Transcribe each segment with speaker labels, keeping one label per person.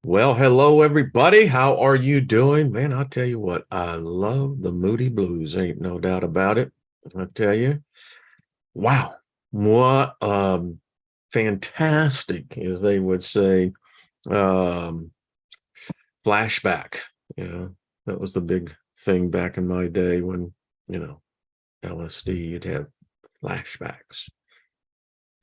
Speaker 1: Well, hello everybody. How are you doing? Man, I'll tell you what, I love the Moody Blues. Ain't no doubt about it. I tell you. Wow. What fantastic, as they would say, um flashback. Yeah. That was the big thing back in my day when, you know, LSD, you'd have flashbacks.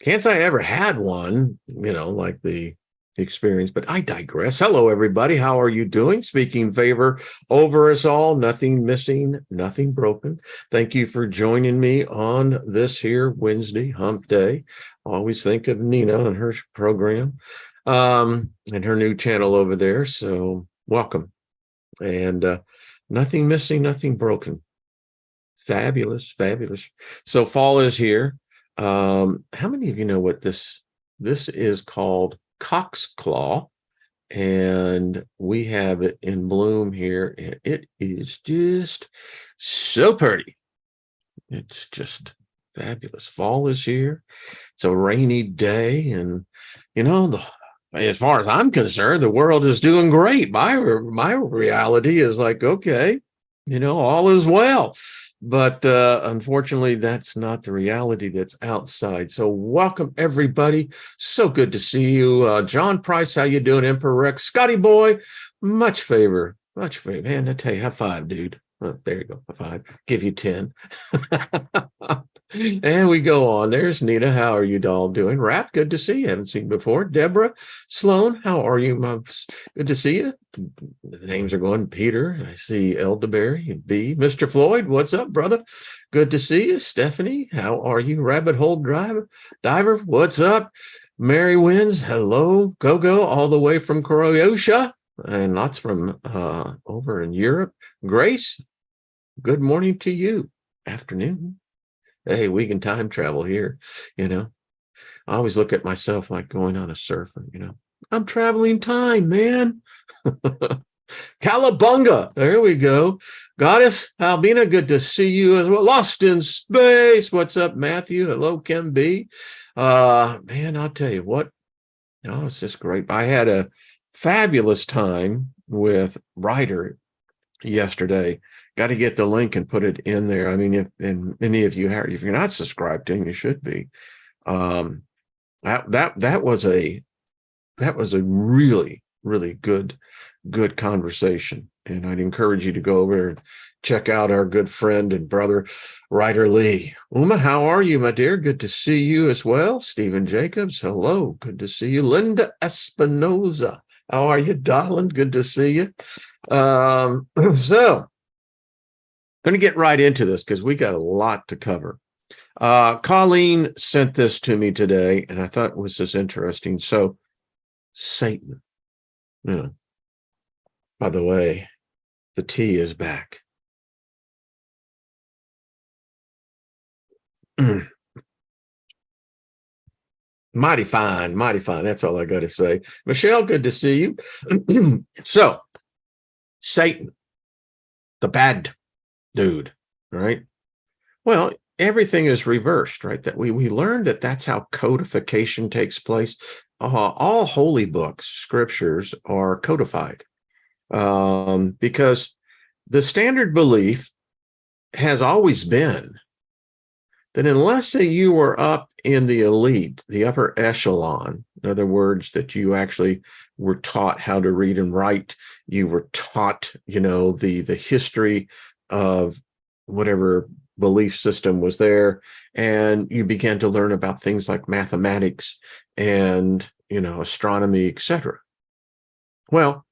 Speaker 1: Can't say I ever had one, like the experience, but I digress. Hello, everybody. How are you doing? Speaking favor over us all, nothing missing, nothing broken. Thank you for joining me on this here Wednesday hump day. I always think of Nina and her program and her new channel over there. So welcome. And nothing missing, nothing broken. Fabulous, fabulous. So fall is here. How many of you know what this is called? Coxclaw, and we have it in bloom here, and it is just so pretty. It's just fabulous. Fall is here. It's a rainy day, and as far as I'm concerned, the world is doing great. My reality is like, okay, all is well. But unfortunately, that's not the reality that's outside. So welcome, everybody. So good to see you. John Price, how you doing? Emperor Rex, Scotty Boy, much favor. Much favor. Man, I tell you, high five, dude. Oh, there you go. High five. Give you 10. And we go on. There's Nina. How are you all doing? Rap, good to see you. Haven't seen before. Deborah Sloan, how are you, Moms? Good to see you. The names are going. Peter, I see Elderberry, B. Mr. Floyd, what's up, brother? Good to see you. Stephanie, how are you? Rabbit Hole Diver, what's up? Mary Wins, hello. Go, all the way from Croatia, and lots from over in Europe. Grace, good morning to you. Afternoon. Hey, we can time travel here, I always look at myself like going on a surfer, I'm traveling time, man. Calabunga, there we go. Goddess Albina, good to see you as well. Lost in Space, what's up, Matthew? Hello, Kim B. Man, I'll tell you what, it's just great. I had a fabulous time with Ryder yesterday. Got to get the link and put it in there. I mean, if any of you if you're not subscribed to him, you should be. That was a really, really good conversation, and I'd encourage you to go over and check out our good friend and brother Ryder Lee. Uma, how are you, my dear? Good to see you as well. Stephen Jacobs, hello, good to see you. Linda Espinoza, how are you, darling? Good to see you. So going to get right into this because we got a lot to cover. Colleen sent this to me today, and I thought it was just interesting. So, Satan. Yeah. By the way, the tea is back. Mighty fine, mighty fine. That's all I got to say. Michelle, good to see you. So, Satan, the bad dude, right? Well, everything is reversed, right? That we learned that that's how codification takes place. All holy books, scriptures are codified because the standard belief has always been that unless you were up in the elite, the upper echelon, in other words, that you actually were taught how to read and write, you were taught, the history of whatever belief system was there, and you began to learn about things like mathematics and astronomy, etc. Well,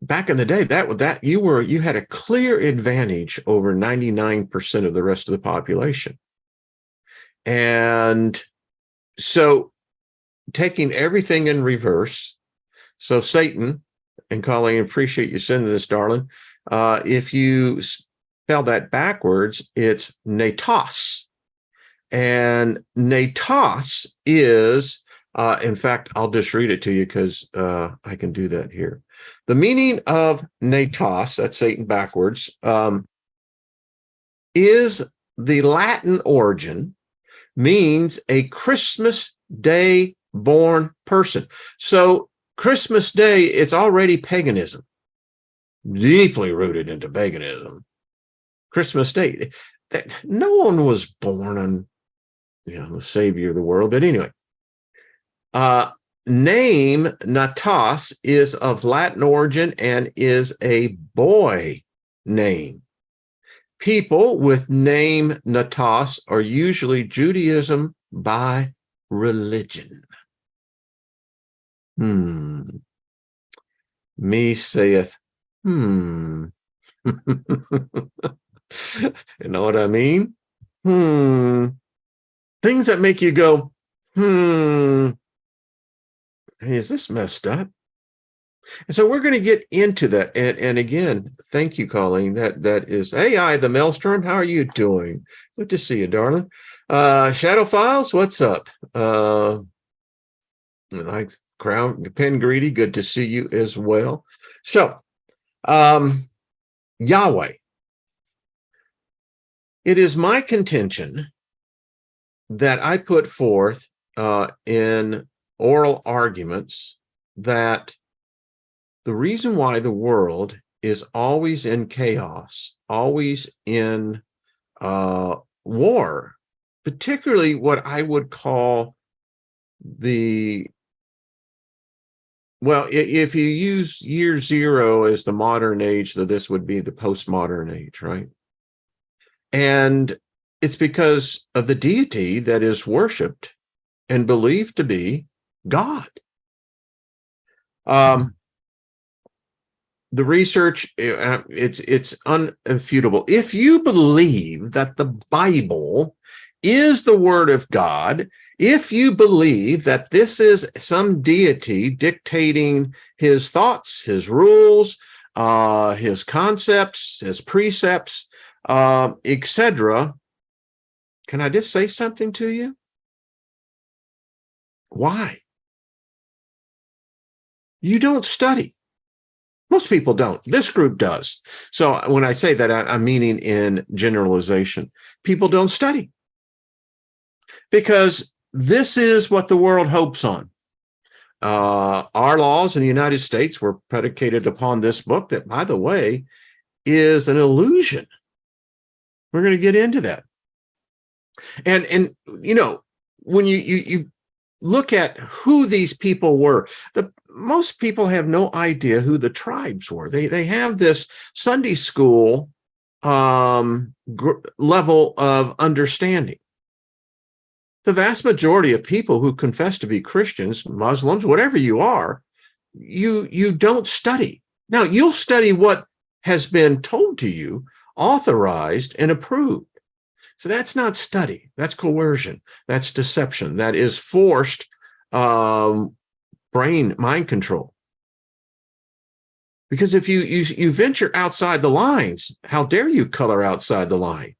Speaker 1: back in the day, that you had a clear advantage over 99% of the rest of the population. And so taking everything in reverse, so Satan, and Colleen, appreciate you sending this, darling. If you spell that backwards, it's natos. And natos is, in fact, I'll just read it to you because I can do that here. The meaning of natos, that's Satan backwards, is the Latin origin, means a Christmas Day born person. So Christmas Day, it's already paganism, deeply rooted into paganism. Christmas Day, that no one was born on, the savior of the world. But anyway, name Natas is of Latin origin and is a boy name. People with name Natas are usually Judaism by religion. Me saith, You know what I mean? Things that make you go, Hey, is this messed up? And so we're going to get into that. And again, thank you, Colleen. That is AI, the Maelstrom. How are you doing? Good to see you, darling. Shadow Files, what's up? Like Crown Pen Greedy, good to see you as well. So, Yahweh. It is my contention that I put forth in oral arguments that the reason why the world is always in chaos, always in war, particularly what I would call if you use year zero as the modern age, so this would be the postmodern age, right? And it's because of the deity that is worshipped and believed to be God. The research, it's unrefutable. If you believe that the Bible is the word of God, if you believe that this is some deity dictating his thoughts, his rules, his concepts, his precepts, etc., can I just say something to you? Why? You don't study. Most people don't. This group does. So when I say that, I'm meaning in generalization. People don't study because this is what the world hopes on. Our laws in the United States were predicated upon this book that, by the way, is an illusion. We're going to get into that. And when you look at who these people were, most people have no idea who the tribes were. They have this Sunday school level of understanding. The vast majority of people who confess to be Christians, Muslims, whatever you are, you don't study. Now, you'll study what has been told to you, authorized, and approved. So that's not study. That's coercion. That's deception. That is forced mind control. Because if you venture outside the lines, how dare you color outside the line?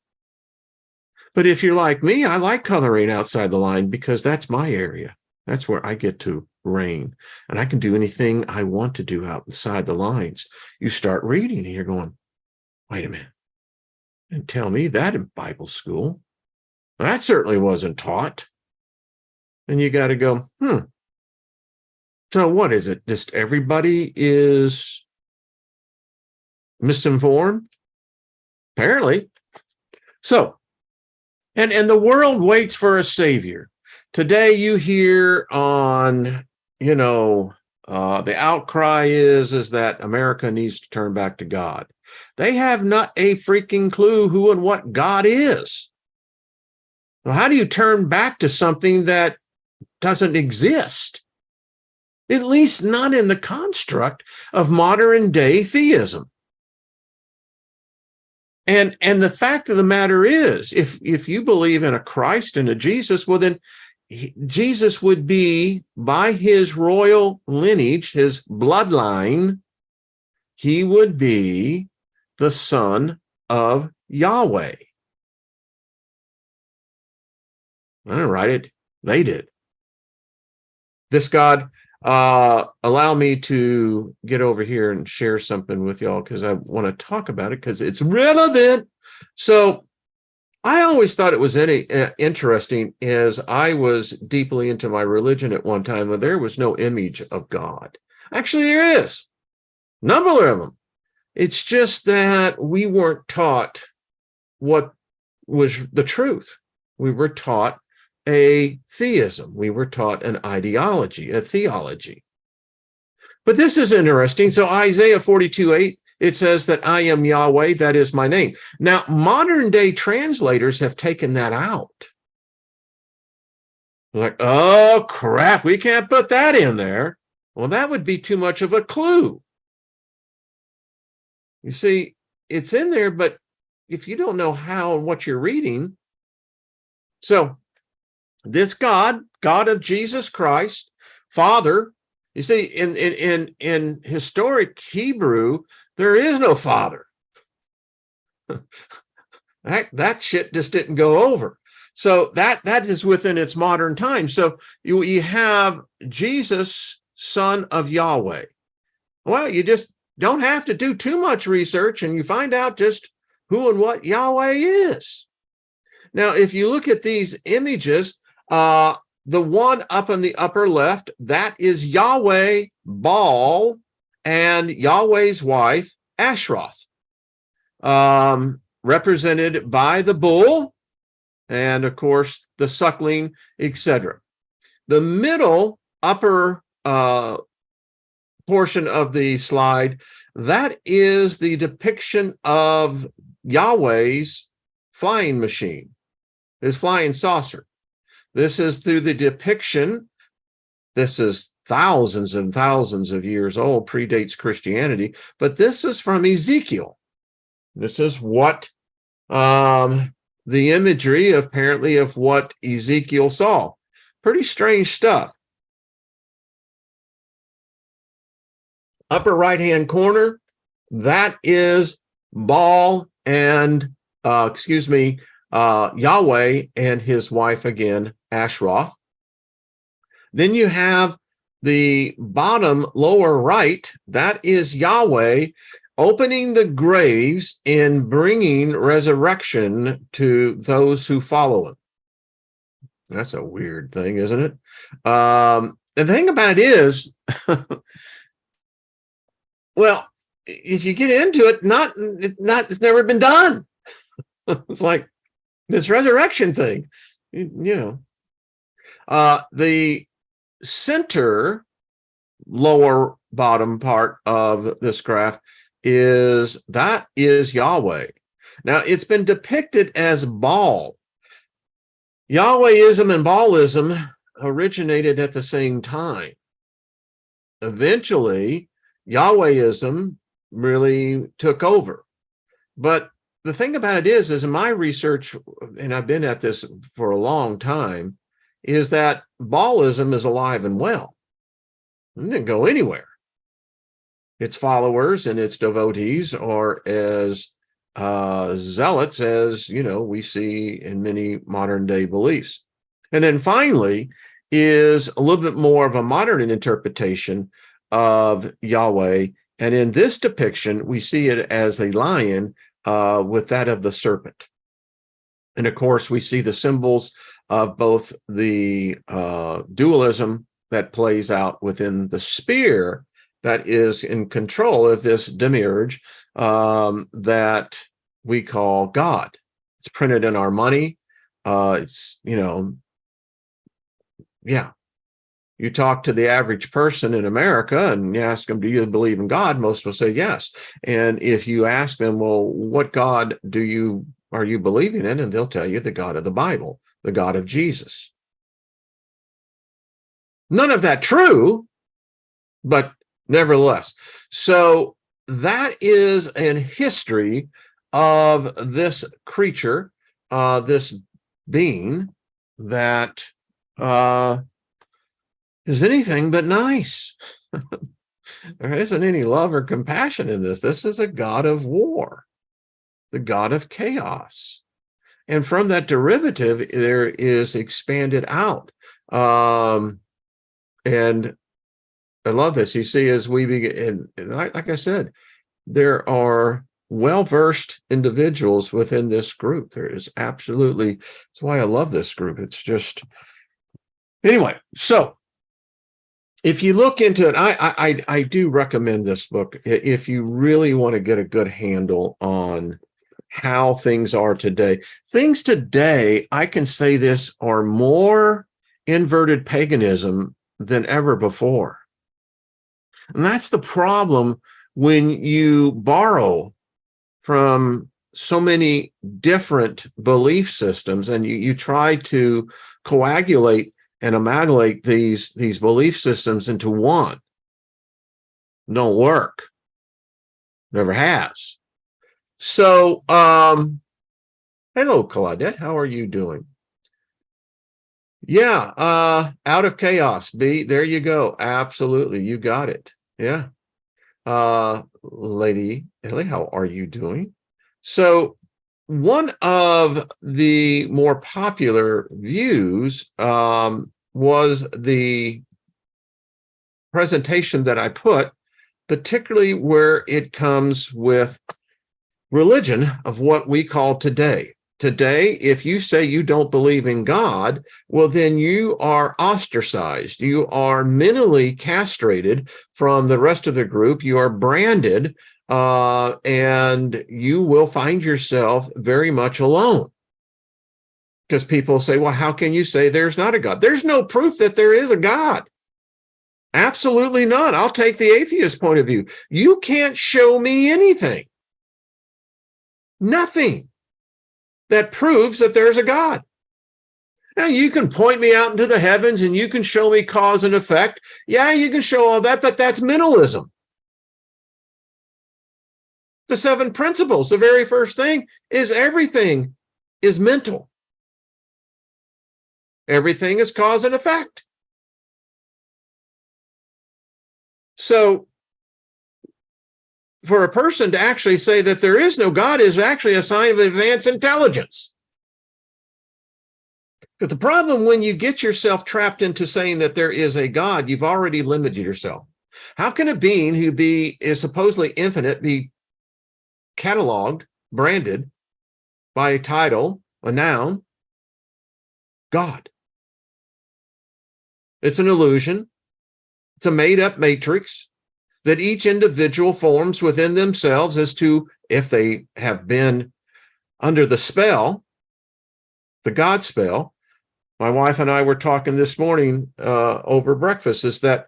Speaker 1: But if you're like me, I like coloring outside the line because that's my area. That's where I get to reign. And I can do anything I want to do outside the lines. You start reading and you're going, wait a minute. And tell me that in Bible school. That certainly wasn't taught. And you got to go, So what is it? Just everybody is misinformed? Apparently. So, and the world waits for a savior. Today you hear on, the outcry is that America needs to turn back to God. They have not a freaking clue who and what God is. Well, how do you turn back to something that doesn't exist? At least not in the construct of modern day theism. And the fact of the matter is, if you believe in a Christ and a Jesus, well, then Jesus would be, by his royal lineage, his bloodline, he would be the son of Yahweh. I didn't write it. They did. This God, allow me to get over here and share something with y'all because I want to talk about it because it's relevant. So I always thought it was interesting as I was deeply into my religion at one time when there was no image of God. Actually, there is a number of them. It's just that we weren't taught what was the truth. We were taught a theism. We were taught an ideology, a theology. But this is interesting. So Isaiah 42:8, it says that I am Yahweh, that is my name. Now, modern day translators have taken that out. Like, oh, crap, we can't put that in there. Well, that would be too much of a clue. You see, it's in there, but if you don't know how and what you're reading. So this God of Jesus Christ, Father, you see, in historic Hebrew, there is no Father. that shit just didn't go over. So that is within its modern time. So you have Jesus, Son of Yahweh. Well, you just don't have to do too much research, and you find out just who and what Yahweh is. Now, if you look at these images, the one up in the upper left, that is Yahweh, Baal, and Yahweh's wife, Ashroth, represented by the bull and, of course, the suckling, etc. The middle upper portion of the slide, that is the depiction of Yahweh's flying machine, his flying saucer. This is through the depiction. This is thousands and thousands of years old, predates Christianity, but this is from Ezekiel. This is what the imagery apparently of what Ezekiel saw. Pretty strange stuff. Upper right-hand corner, that is Baal and, Yahweh and his wife again, Ashroth. Then you have the bottom lower right, that is Yahweh opening the graves and bringing resurrection to those who follow him. That's a weird thing, isn't it? The thing about it is, well, if you get into it, it's never been done. It's like this resurrection thing, the center lower bottom part of this graph is Yahweh. Now, it's been depicted as Baal. Yahwehism and Baalism originated at the same time. Eventually, Yahwehism really took over. But the thing about it is in my research, and I've been at this for a long time, is that Baalism is alive and well. It didn't go anywhere. Its followers and its devotees are as zealots as, we see in many modern day beliefs. And then finally is a little bit more of a modern interpretation of Yahweh. And in this depiction, we see it as a lion with that of the serpent. And of course, we see the symbols of both the dualism that plays out within the spear that is in control of this demiurge that we call God. It's printed in our money. You talk to the average person in America and you ask them, do you believe in God? Most will say yes. And if you ask them, well, what God are you believing in? And they'll tell you the God of the Bible, the God of Jesus. None of that true, but nevertheless. So that is an history of this creature, this being that is anything but nice. There isn't any love or compassion in this. This is a God of war, the God of chaos. And from that derivative, there is expanded out. And I love this. You see, as we begin, and like I said, there are well-versed individuals within this group. There is absolutely, that's why I love this group. It's just, anyway, so if you look into it, I do recommend this book if you really want to get a good handle on how things are today. Things today, I can say this, are more inverted paganism than ever before. And that's the problem when you borrow from so many different belief systems and you try to coagulate and amalgamate these belief systems into one. Don't work. Never has. So, hello, Claudette. How are you doing? Yeah, out of chaos, B. There you go. Absolutely. You got it. Yeah. Lady Ellie, how are you doing? So one of the more popular views was the presentation that I put, particularly where it comes with religion of what we call today. Today, if you say you don't believe in God, well, then you are ostracized. You are mentally castrated from the rest of the group. You are branded, and you will find yourself very much alone. Because people say, well, how can you say there's not a God? There's no proof that there is a God. Absolutely none. I'll take the atheist point of view. You can't show me anything. Nothing that proves that there's a God. Now, you can point me out into the heavens and you can show me cause and effect. Yeah, you can show all that, but that's mentalism. The 7 principles, the very first thing is everything is mental. Everything is cause and effect. So, for a person to actually say that there is no God is actually a sign of advanced intelligence. Because the problem when you get yourself trapped into saying that there is a God, you've already limited yourself. How can a being who is supposedly infinite be cataloged, branded by a title, a noun, God? It's an illusion. It's a made-up matrix that each individual forms within themselves as to if they have been under the spell, the God spell. My wife and I were talking this morning over breakfast, is that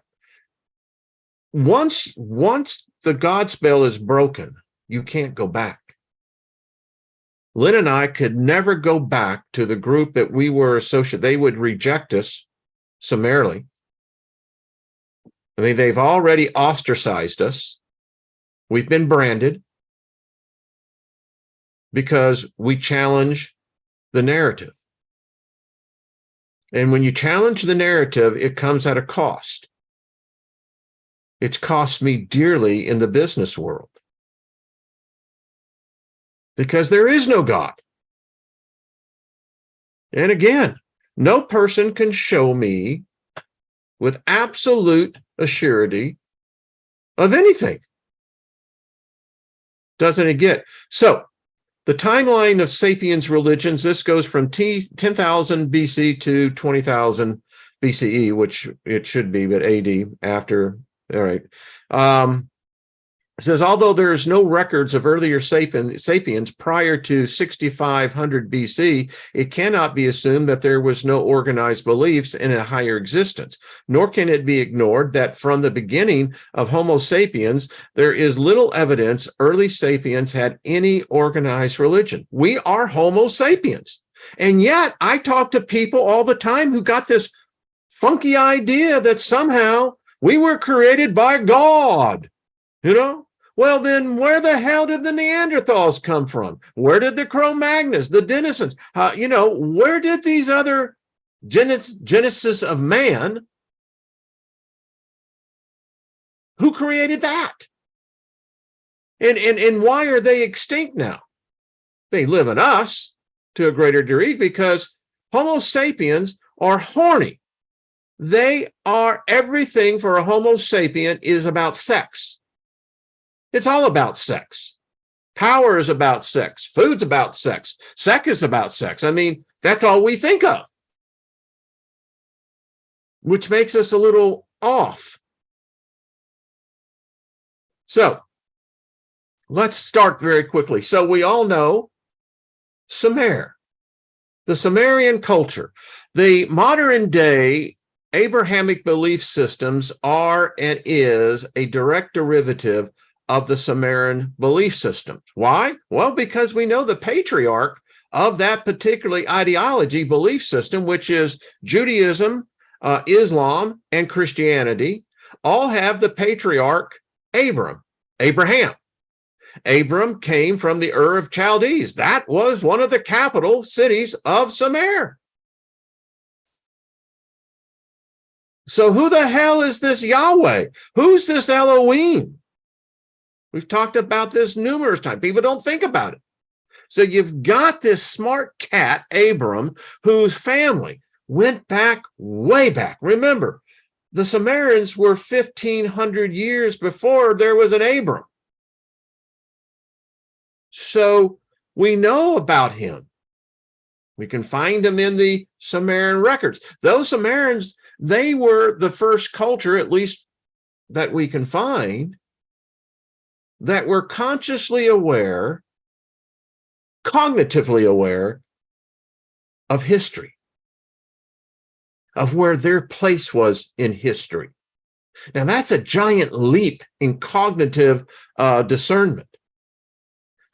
Speaker 1: once the God spell is broken, you can't go back. Lynn and I could never go back to the group that we were associated. They would reject us summarily. I mean, they've already ostracized us. We've been branded because we challenge the narrative. And when you challenge the narrative, it comes at a cost. It's cost me dearly in the business world because there is no God. And again, no person can show me with absolute assurity of anything. Doesn't it get? So the timeline of sapiens religions, this goes from 10,000 BC to 20,000 BCE, which it should be, but AD after. All right. It says, although there's no records of earlier sapiens prior to 6500 BC, it cannot be assumed that there was no organized beliefs in a higher existence, nor can it be ignored that from the beginning of Homo sapiens, there is little evidence early sapiens had any organized religion. We are Homo sapiens. And yet I talk to people all the time who got this funky idea that somehow we were created by God, you know? Well, then where the hell did the Neanderthals come from? Where did the Cro-Magnons, the Denisons, where did these other genesis of man, who created that? And why are they extinct now? They live in us to a greater degree because Homo sapiens are horny. They are everything for a Homo sapien is about sex. It's all about sex. Power is about sex. Food's about sex. Sex is about sex. I mean, that's all we think of, which makes us a little off. So let's start very quickly. So we all know Sumer, the Sumerian culture. The modern day Abrahamic belief systems are and is a direct derivative of the Sumerian belief system. Why? Well, because we know the patriarch of that particular ideology belief system, which is Judaism, Islam, and Christianity, all have the patriarch Abraham. Abram came from the Ur of Chaldees. That was one of the capital cities of Sumer. So who the hell is this Yahweh? Who's this Elohim? We've talked about this numerous times. People don't think about it. So you've got this smart cat, Abram, whose family went back, way back. Remember, the Sumerians were 1,500 years before there was an Abram. So we know about him. We can find him in the Sumerian records. Those Sumerians, they were the first culture, at least that we can find, that were consciously aware, cognitively aware of history, of where their place was in history. Now, that's a giant leap in cognitive discernment.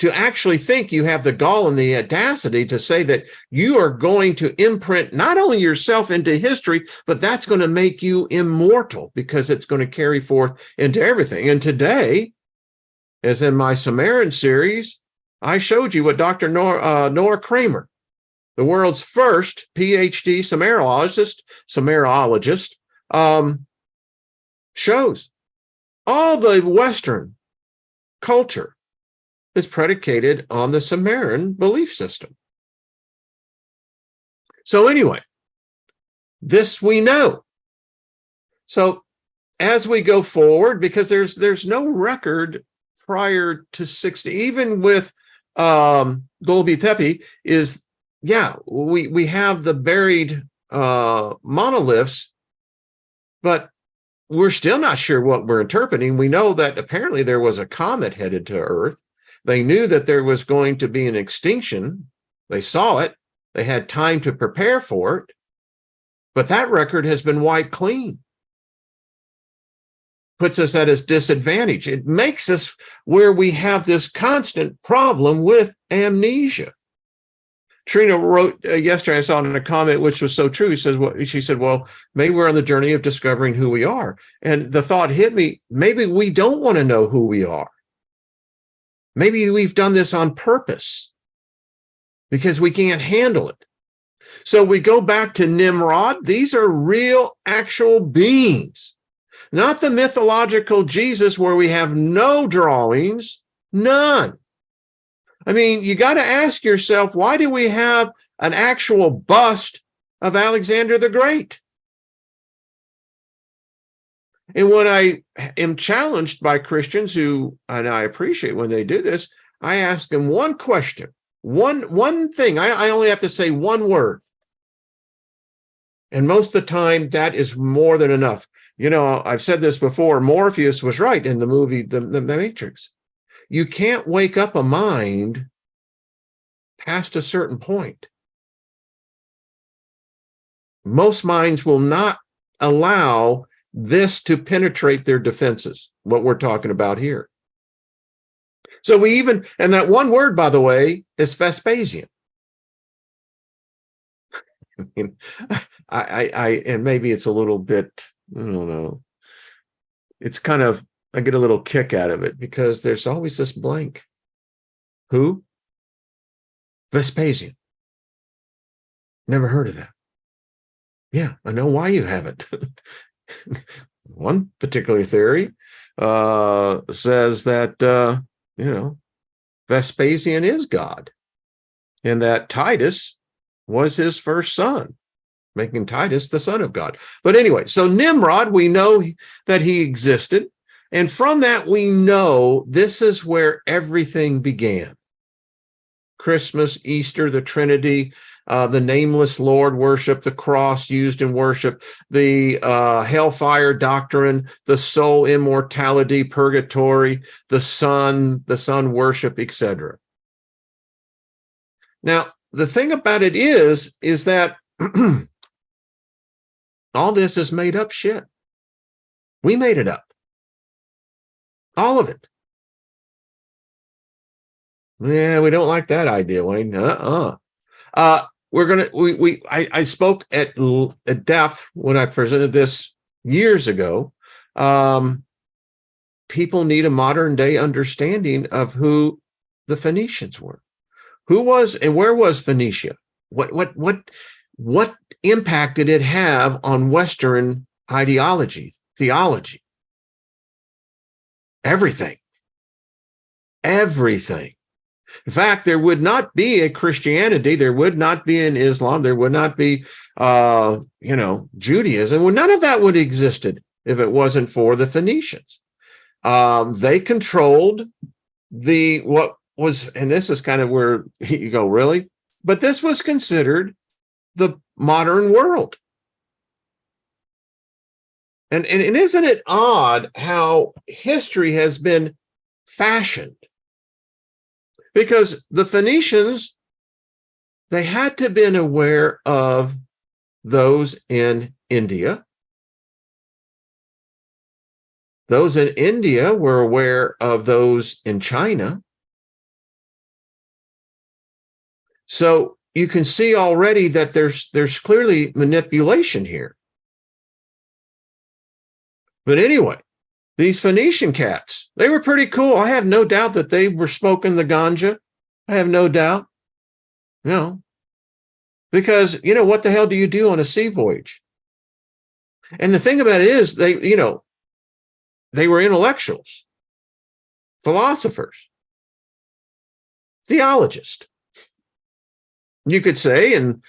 Speaker 1: To actually think you have the gall and the audacity to say that you are going to imprint not only yourself into history, but that's going to make you immortal because it's going to carry forth into everything. And today, as in my Sumerian series, I showed you what Dr. Noah Kramer, the world's first PhD Sumerologist, shows. All the Western culture is predicated on the Sumerian belief system. So anyway, this we know. So as we go forward, because there's no record prior to 60, even with Golgi Tepe, is, yeah, we have the buried monoliths, but we're still not sure what we're interpreting. We know that apparently there was a comet headed to Earth. They knew that there was going to be an extinction. They saw it. They had time to prepare for it. But that record has been wiped clean. Puts us at a disadvantage. It makes us where we have this constant problem with amnesia. Trina wrote yesterday, I saw in a comment, which was so true. She said, well, maybe we're on the journey of discovering who we are. And the thought hit me, maybe we don't want to know who we are. Maybe we've done this on purpose because we can't handle it. So we go back to Nimrod. These are real, actual beings, not the mythological Jesus where we have no drawings, none. I mean, you got to ask yourself, why do we have an actual bust of Alexander the Great? And when I am challenged by Christians who, and I appreciate when they do this, I ask them one question, one thing. I only have to say one word. And most of the time, that is more than enough. You know, I've said this before, Morpheus was right in the movie The Matrix. You can't wake up a mind past a certain point. Most minds will not allow this to penetrate their defenses, what we're talking about here. So and that one word, by the way, is Vespasian. I mean, and maybe it's a little bit, I don't know. It's kind of, I get a little kick out of it because there's always this blank. Who? Vespasian. Never heard of that. Yeah, I know why you haven't. One particular theory says that, Vespasian is God and that Titus was his first son, making Titus the son of God. But anyway, so Nimrod, we know that he existed. And from that, we know this is where everything began. Christmas, Easter, the Trinity, the nameless Lord worship, the cross used in worship, the hellfire doctrine, the soul immortality, purgatory, the sun worship, etc. Now, the thing about it is that all this is made up shit. We made it up. All of it. Yeah, we don't like that idea, Wayne. I spoke at depth when I presented this years ago. People need a modern day understanding of who the Phoenicians were. Who was and where was Phoenicia? What impact did it have on Western ideology, theology? Everything. In fact, there would not be a Christianity, there would not be an Islam, there would not be, Judaism. Well, none of that would have existed if it wasn't for the Phoenicians. They controlled and this is kind of where you go, really? But this was considered the modern world. And isn't it odd how history has been fashioned? Because the Phoenicians, they had to have been aware of those in India. Those in India were aware of those in China. So you can see already that there's clearly manipulation here. But anyway, these Phoenician cats, they were pretty cool. I have no doubt that they were smoking the ganja. I have no doubt. Because, what the hell do you do on a sea voyage? And the thing about it is they were intellectuals, philosophers, theologists. You could say in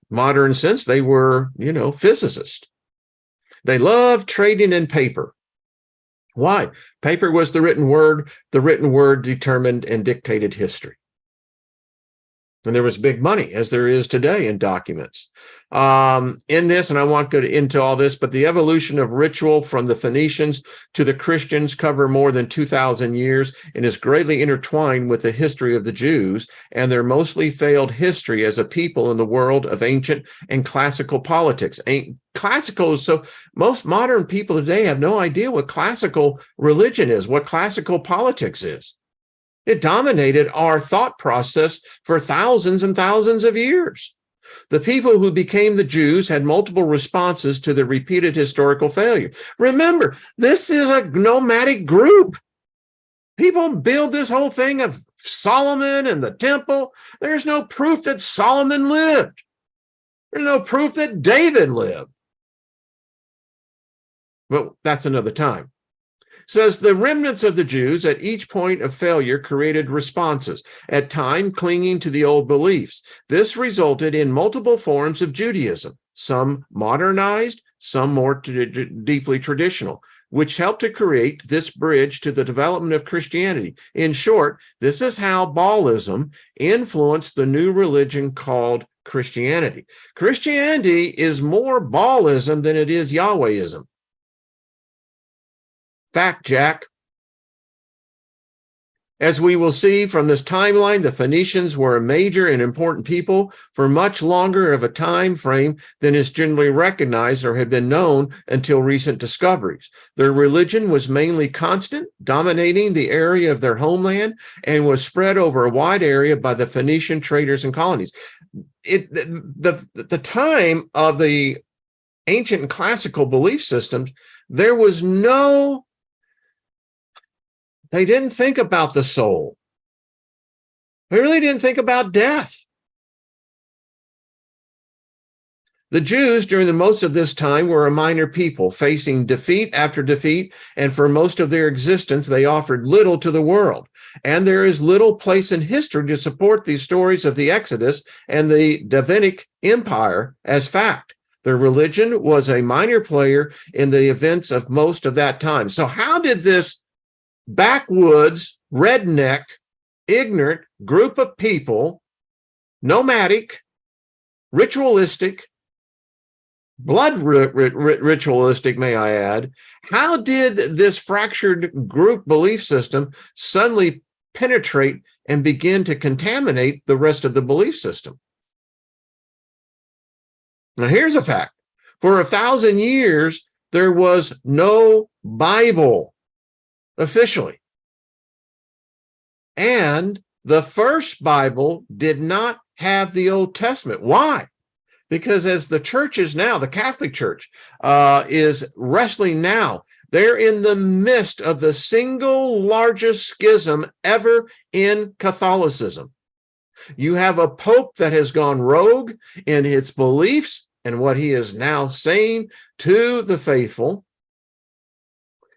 Speaker 1: modern sense, they were, physicists. They loved trading in paper. Why? Paper was the written word. The written word determined and dictated history. And there was big money, as there is today, in documents. In this, and I won't go into all this, but the evolution of ritual from the Phoenicians to the Christians cover more than 2,000 years and is greatly intertwined with the history of the Jews and their mostly failed history as a people in the world of ancient and classical politics. So most modern people today have no idea what classical religion is, what classical politics is. It dominated our thought process for thousands and thousands of years. The people who became the Jews had multiple responses to the repeated historical failure. Remember, this is a nomadic group. People build this whole thing of Solomon and the temple. There's no proof that Solomon lived. There's no proof that David lived. But that's another time. Says the remnants of the Jews at each point of failure created responses, at time clinging to the old beliefs. This resulted in multiple forms of Judaism, some modernized, some more deeply traditional, which helped to create this bridge to the development of Christianity. In short, this is how Baalism influenced the new religion called Christianity. Christianity is more Baalism than it is Yahwehism. Fact, Jack. As we will see from this timeline, the Phoenicians were a major and important people for much longer of a time frame than is generally recognized or had been known until recent discoveries. Their religion was mainly constant, dominating the area of their homeland, and was spread over a wide area by the Phoenician traders and colonies. The time of the ancient and classical belief systems, there was they didn't think about the soul. They really didn't think about death. The Jews, during the most of this time, were a minor people, facing defeat after defeat, and for most of their existence, they offered little to the world. And there is little place in history to support these stories of the Exodus and the Davidic Empire as fact. Their religion was a minor player in the events of most of that time. So how did this backwoods, redneck, ignorant group of people, nomadic, ritualistic, ritualistic, may I add. How did this fractured group belief system suddenly penetrate and begin to contaminate the rest of the belief system? Now, here's a fact. For 1,000 years, there was no Bible officially. And the first Bible did not have the Old Testament. Why? Because as the church is now, the Catholic Church is wrestling now, they're in the midst of the single largest schism ever in Catholicism. You have a pope that has gone rogue in its beliefs and what he is now saying to the faithful.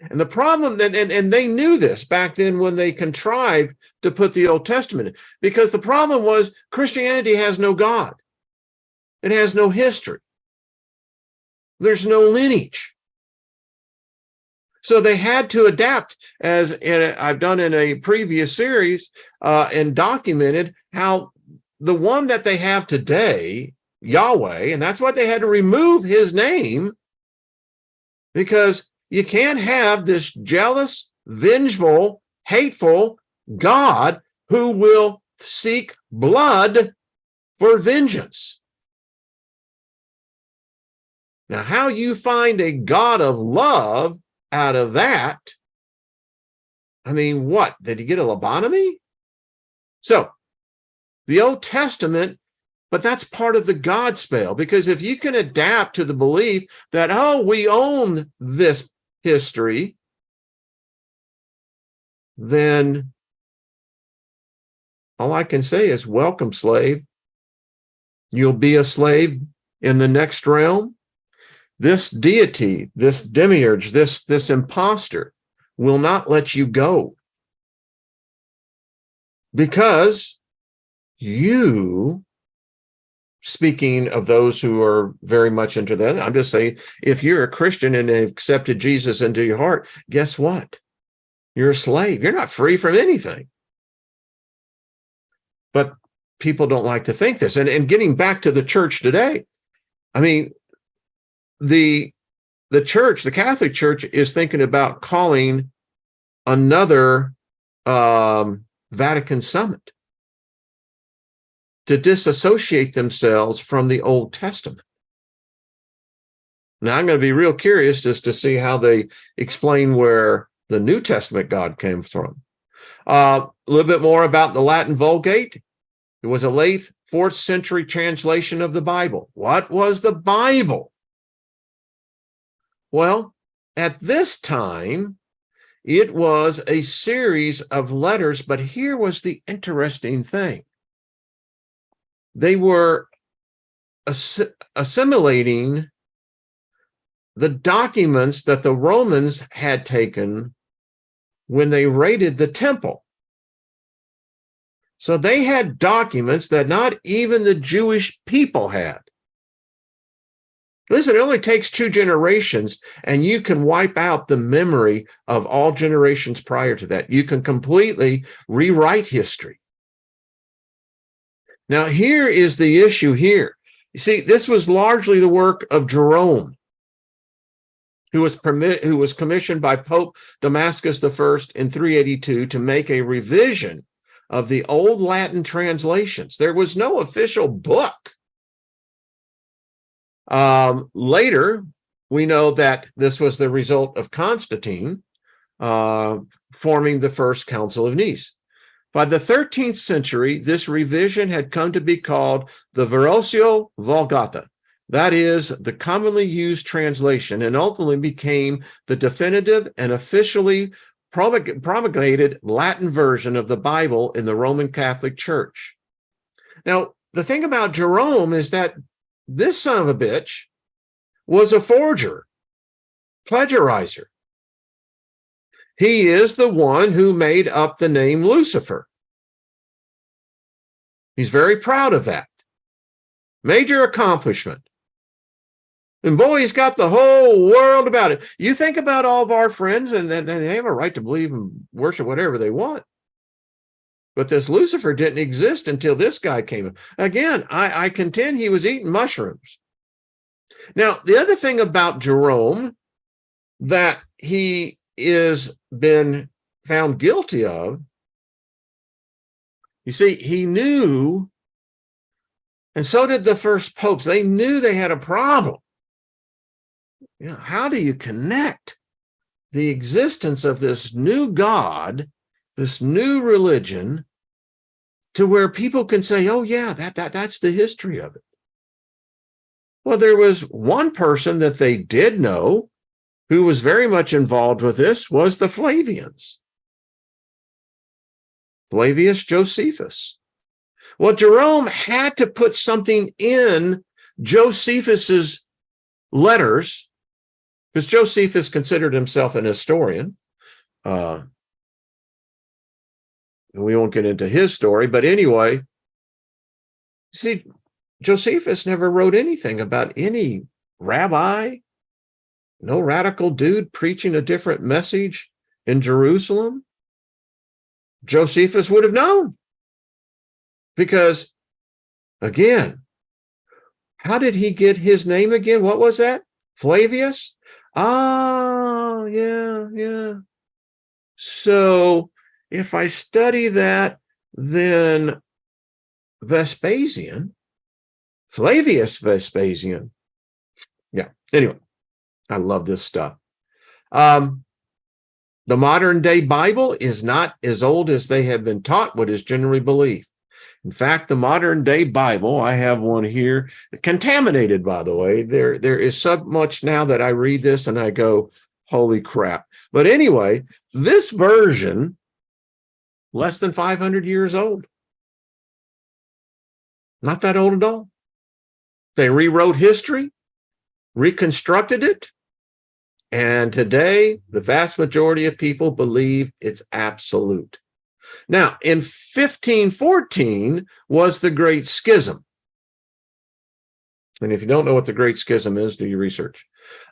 Speaker 1: And the problem, and they knew this back then when they contrived to put the Old Testament in, because the problem was Christianity has no God. It has no history. There's no lineage. So they had to adapt, as I've done in a previous series, and documented how the one that they have today, Yahweh, and that's why they had to remove his name, because you can't have this jealous, vengeful, hateful God who will seek blood for vengeance. Now, how you find a God of love out of that, I mean, what? Did you get a lobotomy? So, the Old Testament, but that's part of the God spell, because if you can adapt to the belief that, oh, we own this history, then all I can say is, welcome, slave. You'll be a slave in the next realm. This deity, this demiurge, this imposter will not let you go, because you, speaking of those who are very much into that, I'm just saying, if you're a Christian and have accepted Jesus into your heart, guess what? You're a slave. You're not free from anything. But people don't like to think this. And getting back to the church today, I mean, the church, the Catholic Church, is thinking about calling another Vatican Summit to disassociate themselves from the Old Testament. Now, I'm going to be real curious as to see how they explain where the New Testament God came from. A little bit more about the Latin Vulgate. It was a late 4th century translation of the Bible. What was the Bible? Well, at this time, it was a series of letters, but here was the interesting thing. They were assimilating the documents that the Romans had taken when they raided the temple. So they had documents that not even the Jewish people had. Listen, it only takes 2 generations, and you can wipe out the memory of all generations prior to that. You can completely rewrite history. Now, here is the issue here. You see, this was largely the work of Jerome, who was commissioned by Pope Damascus I in 382 to make a revision of the old Latin translations. There was no official book. Later, we know that this was the result of Constantine forming the First Council of Nice. By the 13th century, this revision had come to be called the Versio Vulgata. That is the commonly used translation, and ultimately became the definitive and officially promulgated Latin version of the Bible in the Roman Catholic Church. Now, the thing about Jerome is that this son of a bitch was a forger, plagiarizer. He is the one who made up the name Lucifer. He's very proud of that. Major accomplishment. And boy, he's got the whole world about it. You think about all of our friends, and then they have a right to believe and worship whatever they want. But this Lucifer didn't exist until this guy came. Again, I contend he was eating mushrooms. Now, the other thing about Jerome that he is been found guilty of, you see, he knew, and so did the first popes, they knew they had a problem. You know, how do you connect the existence of this new God, this new religion, to where people can say, oh yeah, that's the history of it? Well, there was one person that they did know who was very much involved with this, was the Flavians. Flavius Josephus. Well, Jerome had to put something in Josephus's letters, because Josephus considered himself an historian. And we won't get into his story, but anyway, see, Josephus never wrote anything about any rabbi, no radical dude preaching a different message in Jerusalem. Josephus would have known, because, again, how did he get his name again? What was that? Flavius? Oh, yeah. So if I study that, then Vespasian, Flavius Vespasian. Yeah, anyway, I love this stuff. The modern day Bible is not as old as they have been taught, what is generally believed. In fact, the modern day Bible, I have one here, contaminated, by the way. There is so much now that I read this and I go, holy crap. But anyway, this version, less than 500 years old. Not that old at all. They rewrote history, reconstructed it, and today the vast majority of people believe it's absolute. Now, in 1514 was the Great Schism. And if you don't know what the Great Schism is, do your research.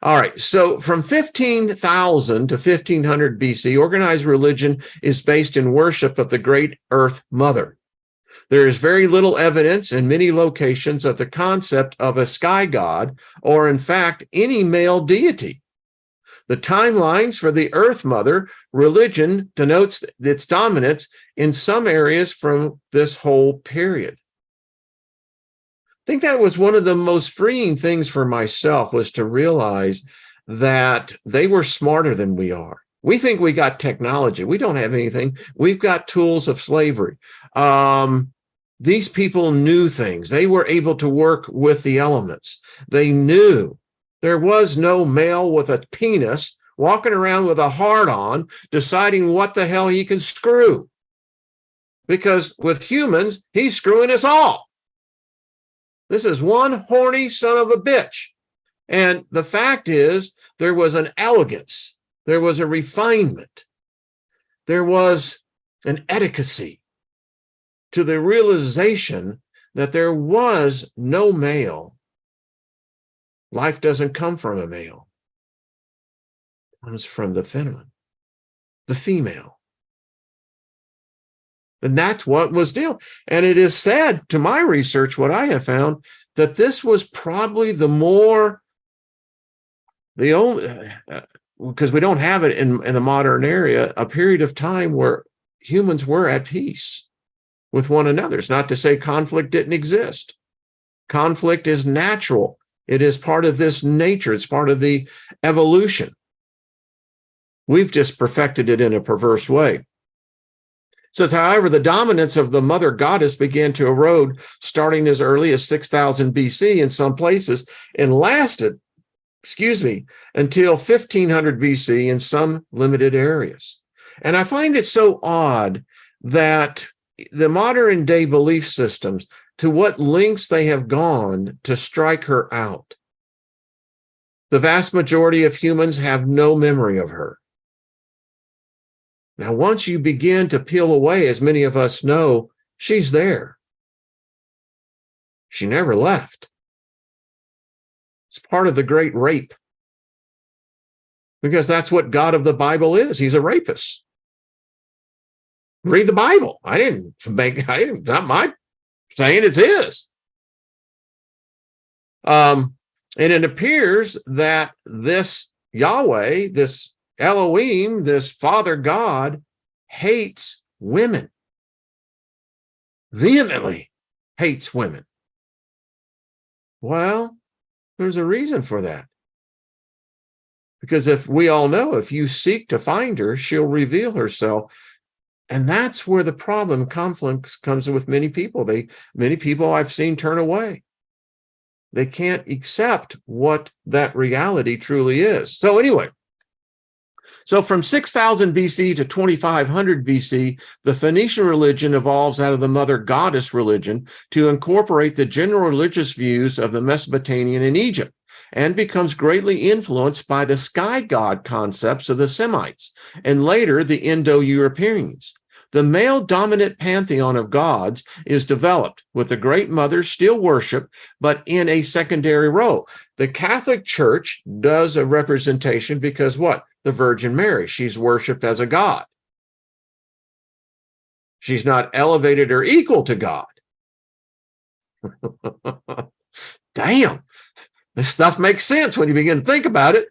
Speaker 1: All right, so from 15,000 to 1500 BC, organized religion is based in worship of the great Earth Mother. There is very little evidence in many locations of the concept of a sky god, or in fact, any male deity. The timelines for the Earth Mother religion denotes its dominance in some areas from this whole period. I think that was one of the most freeing things for myself, was to realize that they were smarter than we are. We think we got technology. We don't have anything. We've got tools of slavery. These people knew things. They were able to work with the elements. They knew there was no male with a penis walking around with a hard-on deciding what the hell he can screw. Because with humans, he's screwing us all. This is one horny son of a bitch. And the fact is, there was an elegance. There was a refinement. There was an etiquette to the realization that there was no male. Life doesn't come from a male. It comes from the feminine, the female. And that's what was deal. And it is sad, to my research, what I have found, that this was probably the only, because we don't have it in the modern area, a period of time where humans were at peace with one another. It's not to say conflict didn't exist. Conflict is natural. It is part of this nature. It's part of the evolution. We've just perfected it in a perverse way. It says, however, the dominance of the mother goddess began to erode starting as early as 6000 BC in some places, and lasted, until 1500 BC in some limited areas. And I find it so odd that the modern day belief systems, to what lengths they have gone to strike her out. The vast majority of humans have no memory of her. Now, once you begin to peel away, as many of us know, she's there. She never left. It's part of the great rape. Because that's what God of the Bible is. He's a rapist. Read the Bible. Not my saying, it's his. And it appears that this Yahweh, this Elohim, this Father God, hates women. Vehemently hates women. Well, there's a reason for that. Because if we all know, if you seek to find her, she'll reveal herself. And that's where the problem, conflict comes with many people. Many people I've seen turn away. They can't accept what that reality truly is. So anyway, so from 6000 BC to 2500 BC, the Phoenician religion evolves out of the mother goddess religion to incorporate the general religious views of the Mesopotamian in Egypt, and becomes greatly influenced by the sky god concepts of the Semites and later the Indo-Europeans. The male-dominant pantheon of gods is developed, with the Great Mother still worshipped, but in a secondary role. The Catholic Church does a representation because what? The Virgin Mary, she's worshipped as a god. She's not elevated or equal to God. Damn, this stuff makes sense when you begin to think about it.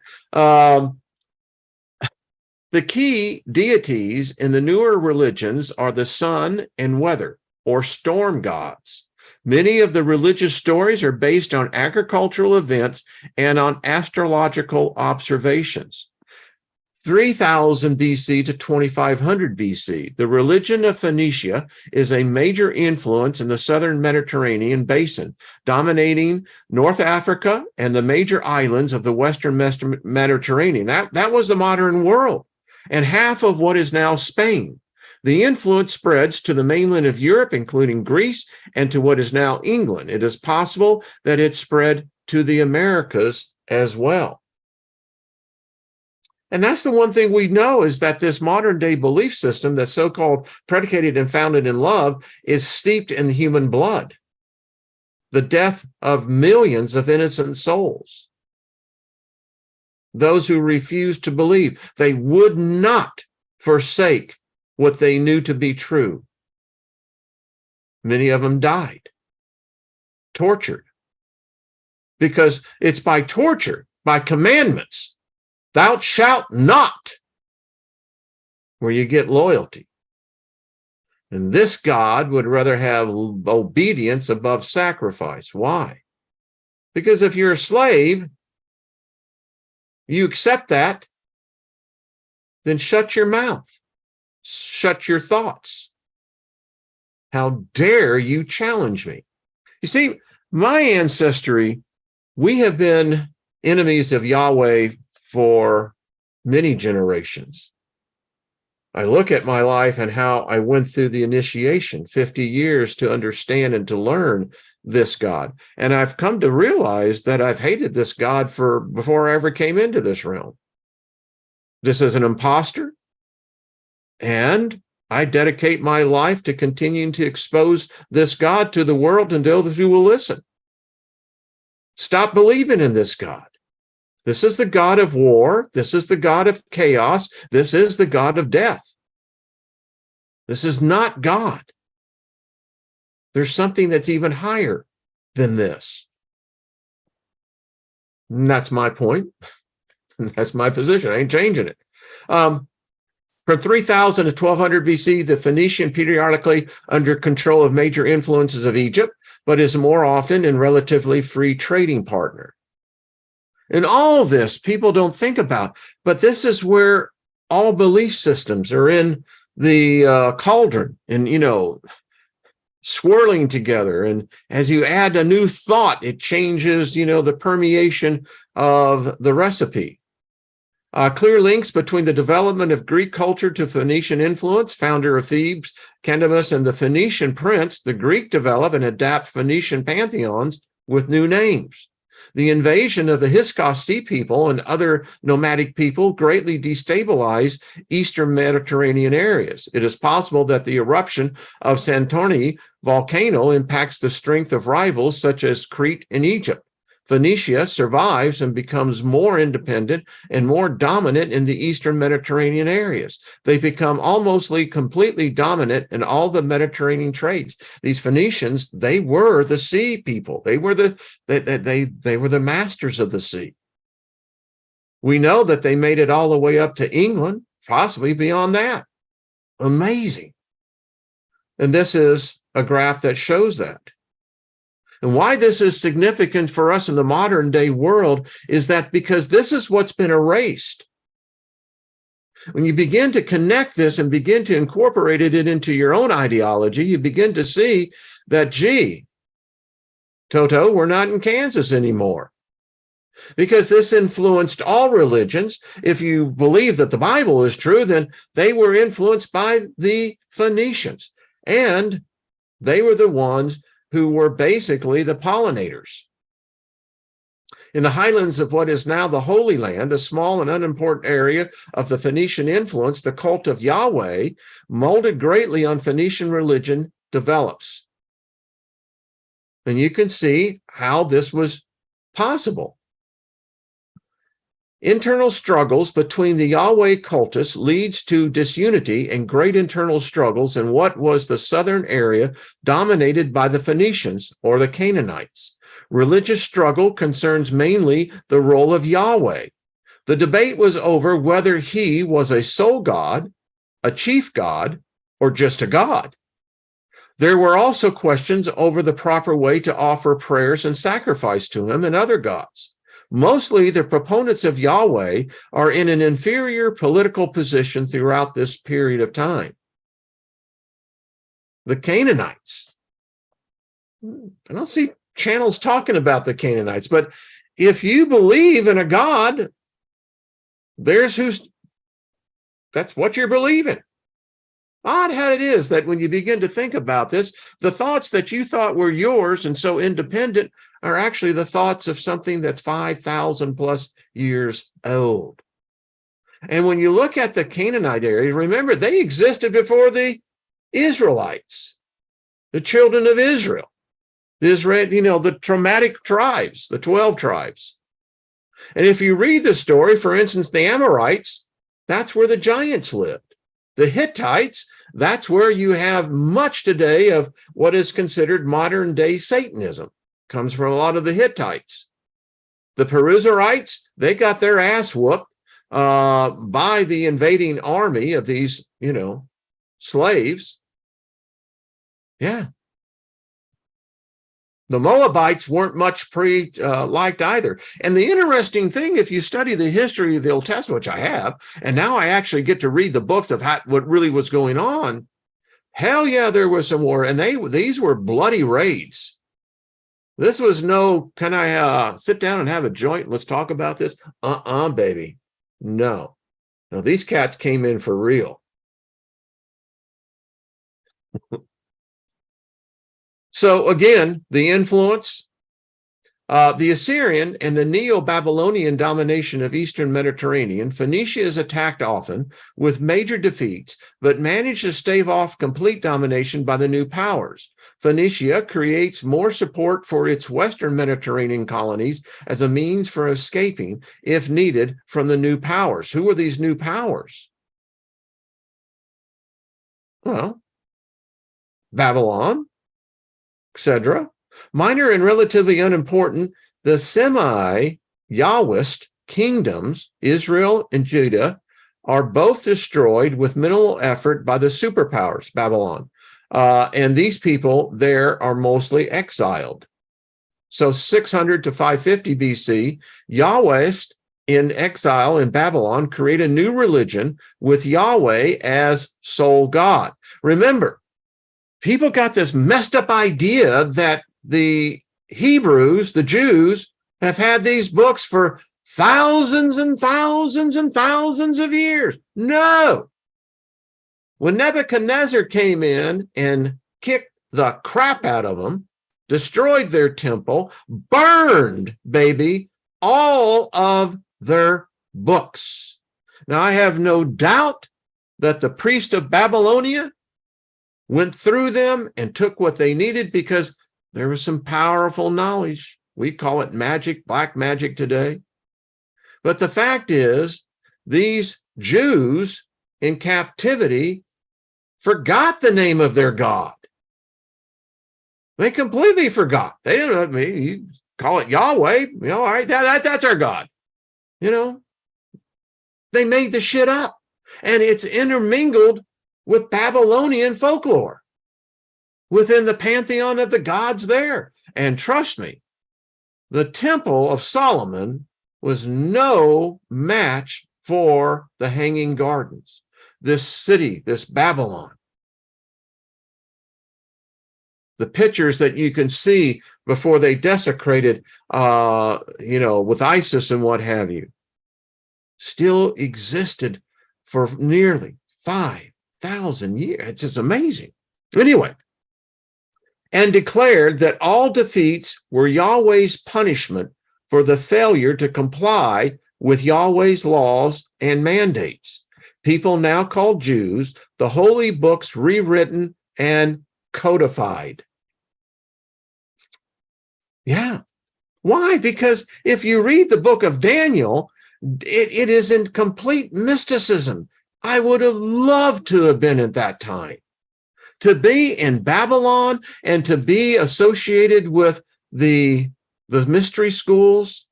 Speaker 1: The key deities in the newer religions are the sun and weather, or storm gods. Many of the religious stories are based on agricultural events and on astrological observations. 3000 BC to 2500 BC, the religion of Phoenicia is a major influence in the southern Mediterranean basin, dominating North Africa and the major islands of the western Mediterranean. That was the modern world, and half of what is now Spain. The influence spreads to the mainland of Europe, including Greece, and to what is now England. It is possible that it spread to the Americas as well. And that's the one thing we know, is that this modern day belief system that's so-called predicated and founded in love is steeped in human blood. The death of millions of innocent souls. Those who refused to believe, they would not forsake what they knew to be true. Many of them died, tortured, because it's by torture, by commandments, thou shalt not, where you get loyalty. And this God would rather have obedience above sacrifice. Why? Because if you're a slave, you accept that, then shut your mouth, shut your thoughts. How dare you challenge me? You see, my ancestry, we have been enemies of Yahweh for many generations. I look at my life and how I went through the initiation, 50 years to understand and to learn this God. And I've come to realize that I've hated this God before I ever came into this realm. This is an imposter. And I dedicate my life to continuing to expose this God to the world and those who will listen. Stop believing in this God. This is the God of war. This is the God of chaos. This is the God of death. This is not God. There's something that's even higher than this. And that's my point. That's my position. I ain't changing it. From 3000 to 1200 BC, the Phoenician periodically under control of major influences of Egypt, but is more often in relatively free trading partner. And all of this people don't think about, but this is where all belief systems are in the cauldron and, swirling together. And as you add a new thought, it changes, the permeation of the recipe. Clear links between the development of Greek culture to Phoenician influence, founder of Thebes, Candamus, and the Phoenician prince, the Greek develop and adapt Phoenician pantheons with new names. The invasion of the Hyksos Sea people and other nomadic people greatly destabilized Eastern Mediterranean areas. It is possible that the eruption of Santorini volcano impacts the strength of rivals such as Crete and Egypt. Phoenicia survives and becomes more independent and more dominant in the Eastern Mediterranean areas. They become almost completely dominant in all the Mediterranean trades. These Phoenicians, they were the sea people. They were they were the masters of the sea. We know that they made it all the way up to England, possibly beyond that. Amazing. And this is a graph that shows that. And why this is significant for us in the modern day world is that because this is what's been erased. When you begin to connect this and begin to incorporate it into your own ideology, you begin to see that, gee, Toto, we're not in Kansas anymore. Because this influenced all religions. If you believe that the Bible is true, then they were influenced by the Phoenicians. And they were the ones who were basically the pollinators. In the highlands of what is now the Holy Land, a small and unimportant area of the Phoenician influence, the cult of Yahweh, molded greatly on Phoenician religion, develops. And you can see how this was possible. Internal struggles between the Yahweh cultists leads to disunity and great internal struggles in what was the southern area dominated by the Phoenicians or the Canaanites. Religious struggle concerns mainly the role of Yahweh. The debate was over whether he was a sole god, a chief god, or just a god. There were also questions over the proper way to offer prayers and sacrifice to him and other gods. Mostly, the proponents of Yahweh are in an inferior political position throughout this period of time. The Canaanites. I don't see channels talking about the Canaanites, but if you believe in a God, that's what you're believing. Odd how it is that when you begin to think about this, the thoughts that you thought were yours and so independent are actually the thoughts of something that's 5,000 plus years old. And when you look at the Canaanite area, remember, they existed before the Israelites, the children of Israel, the traumatic tribes, the 12 tribes. And if you read the story, for instance, the Amorites, that's where the giants lived. The Hittites, that's where you have much today of what is considered modern day Satanism. Comes from a lot of the Hittites. The Peruzerites, they got their ass whooped by the invading army of these, slaves. Yeah. The Moabites weren't much liked either. And the interesting thing, if you study the history of the Old Testament, which I have, and now I actually get to read the books of what really was going on, hell yeah, there was some war. And these were bloody raids. This was no, can I sit down and have a joint? Let's talk about this. Baby. No. No, these cats came in for real. So again, the influence, the Assyrian and the Neo-Babylonian domination of Eastern Mediterranean, Phoenicia is attacked often with major defeats, but managed to stave off complete domination by the new powers. Phoenicia creates more support for its Western Mediterranean colonies as a means for escaping, if needed, from the new powers. Who are these new powers? Well, Babylon, etc. Minor and relatively unimportant, the semi-Yahwist kingdoms, Israel and Judah, are both destroyed with minimal effort by the superpowers, Babylon. And these people there are mostly exiled. So 600 to 550 BC, Yahwists in exile in Babylon create a new religion with Yahweh as sole God. Remember, people got this messed up idea that the Hebrews, the Jews, have had these books for thousands and thousands and thousands of years. No. When Nebuchadnezzar came in and kicked the crap out of them, destroyed their temple, burned, baby, all of their books. Now, I have no doubt that the priest of Babylonia went through them and took what they needed because there was some powerful knowledge We call it magic, black magic today. But the fact is, these Jews in captivity forgot the name of their God. They completely forgot. They didn't know. I mean, you call it Yahweh, all right, that's our God. They made the shit up, and it's intermingled with Babylonian folklore within the pantheon of the gods there. And trust me, the Temple of Solomon was no match for the Hanging Gardens, this city, this Babylon. The pictures that you can see before they desecrated, with ISIS and what have you, still existed for nearly 5,000 years. It's just amazing. Anyway, and declared that all defeats were Yahweh's punishment for the failure to comply with Yahweh's laws and mandates. People now call Jews the holy books rewritten and codified. Yeah. Why? Because if you read the book of Daniel, it is in complete mysticism. I would have loved to have been at that time, to be in Babylon and to be associated with the mystery schools,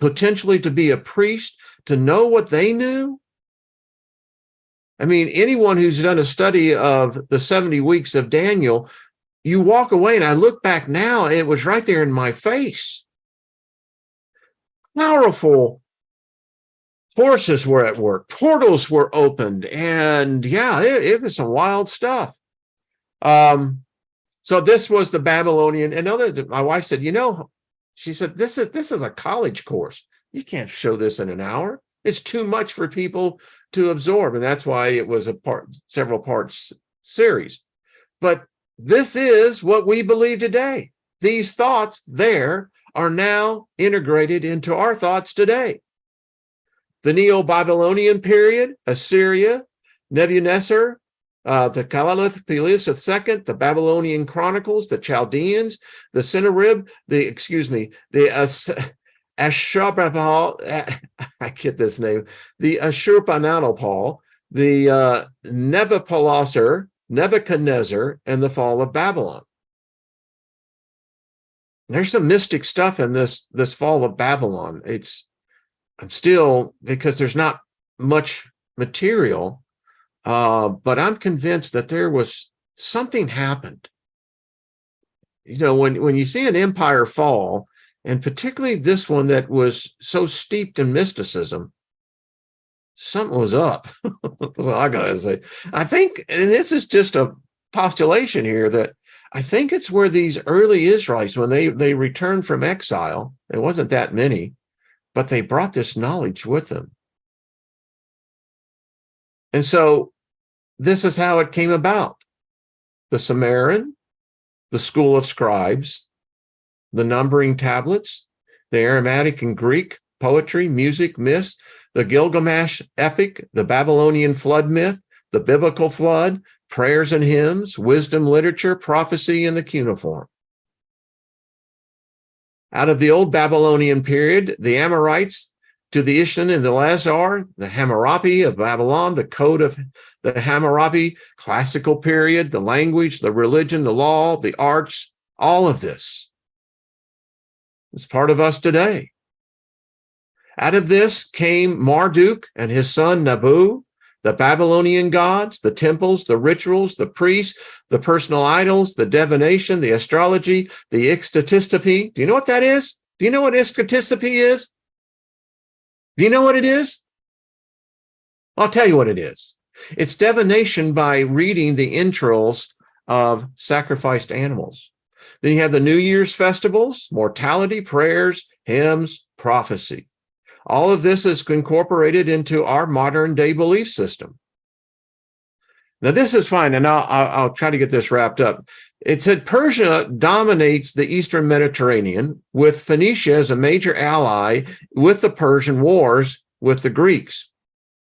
Speaker 1: potentially to be a priest, to know what they knew. I mean, anyone who's done a study of the 70 weeks of Daniel, you walk away, and I look back now, and it was right there in my face. Powerful forces were at work. Portals were opened, and yeah, it was some wild stuff. So this was the Babylonian. And my wife said, she said, this is a college course. You can't show this in an hour. It's too much for people to absorb. And that's why it was several parts series. But this is what we believe today. These thoughts there are now integrated into our thoughts today. The Neo-Babylonian period, Assyria, Nebuchadnezzar, the Caliph Peleus II, the Babylonian Chronicles, the Chaldeans, the Sennacherib, the Ashurbanipal, I get this name, the Ashurbanipal, the Nebuchadnezzar, and the fall of Babylon. There's some mystic stuff in this fall of Babylon. I'm still, because there's not much material, but I'm convinced that there was something happened. When you see an empire fall, and particularly this one that was so steeped in mysticism, something was up. That's all I gotta say. I think, and this is just a postulation here, that I think it's where these early Israelites, when they returned from exile, it wasn't that many, but they brought this knowledge with them. And so this is how it came about. The Sumerian, the school of scribes, the numbering tablets, the Aramaic and Greek poetry, music, myths, the Gilgamesh epic, the Babylonian flood myth, the biblical flood, prayers and hymns, wisdom literature, prophecy, and the cuneiform. Out of the old Babylonian period, the Amorites to the Ishan and the Lazar, the Hammurabi of Babylon, the code of the Hammurabi, classical period, the language, the religion, the law, the arts, all of this is part of us today. Out of this came Marduk and his son Nabu, the Babylonian gods, the temples, the rituals, the priests, the personal idols, the divination, the astrology, the ixtistopy. Do you know what that is? Do you know what ixtistopy is? Do you know what it is? I'll tell you what it is. It's divination by reading the entrails of sacrificed animals. Then you have the New Year's festivals, mortality, prayers, hymns, prophecy. All of this is incorporated into our modern day belief system. Now, this is fine, and I'll try to get this wrapped up. It said Persia dominates the Eastern Mediterranean, with Phoenicia as a major ally with the Persian wars with the Greeks.